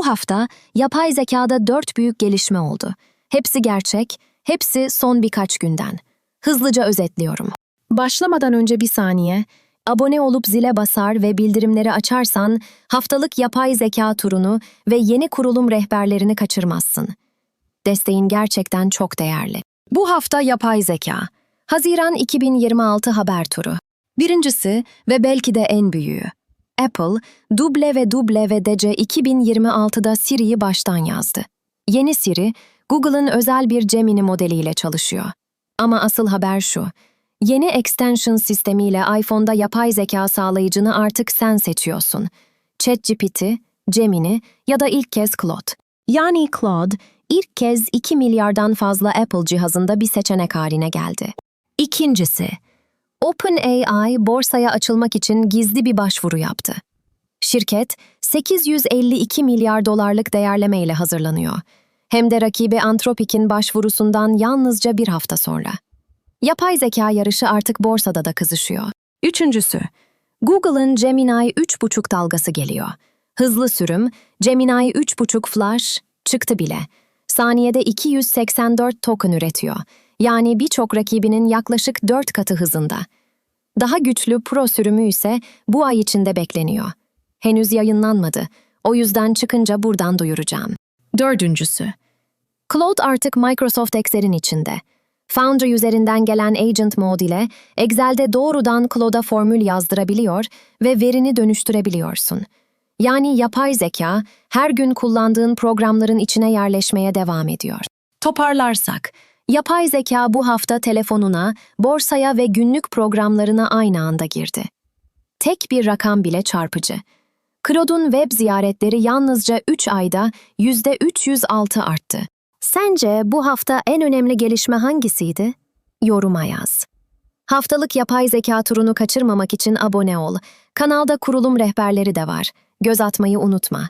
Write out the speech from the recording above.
Bu hafta yapay zekada 4 büyük gelişme oldu. Hepsi gerçek, hepsi son birkaç günden. Hızlıca özetliyorum. Başlamadan önce bir saniye, abone olup zile basar ve bildirimleri açarsan haftalık yapay zeka turunu ve yeni kurulum rehberlerini kaçırmazsın. Desteğin gerçekten çok değerli. Bu hafta yapay zeka. Haziran 2026 haber turu. Birincisi ve belki de en büyüğü. Apple, WWDC 2026'da Siri'yi baştan yazdı. Yeni Siri, Google'ın özel bir Gemini modeliyle çalışıyor. Ama asıl haber şu, yeni extension sistemiyle iPhone'da yapay zeka sağlayıcını artık sen seçiyorsun. ChatGPT, Gemini ya da ilk kez Claude. Yani Claude, ilk kez 2 milyardan fazla Apple cihazında bir seçenek haline geldi. İkincisi, OpenAI borsaya açılmak için gizli bir başvuru yaptı. Şirket, 852 milyar dolarlık değerlemeyle hazırlanıyor. Hem de rakibi Anthropic'in başvurusundan yalnızca bir hafta sonra. Yapay zeka yarışı artık borsada da kızışıyor. Üçüncüsü, Google'ın Gemini 3.5 dalgası geliyor. Hızlı sürüm, Gemini 3.5 Flash çıktı bile. Saniyede 284 token üretiyor. Yani birçok rakibinin yaklaşık 4 katı hızında. Daha güçlü Pro sürümü ise bu ay içinde bekleniyor. Henüz yayınlanmadı. O yüzden çıkınca buradan duyuracağım. Dördüncüsü, Claude artık Microsoft Excel'in içinde. Foundry üzerinden gelen Agent Mode ile Excel'de doğrudan Claude'a formül yazdırabiliyor ve verini dönüştürebiliyorsun. Yani yapay zeka her gün kullandığın programların içine yerleşmeye devam ediyor. Toparlarsak, yapay zeka bu hafta telefonuna, borsaya ve günlük programlarına aynı anda girdi. Tek bir rakam bile çarpıcı. Claude'un web ziyaretleri yalnızca 3 ayda %306 arttı. Sence bu hafta en önemli gelişme hangisiydi? Yoruma yaz. Haftalık yapay zeka turunu kaçırmamak için abone ol. Kanalda kurulum rehberleri de var. Göz atmayı unutma.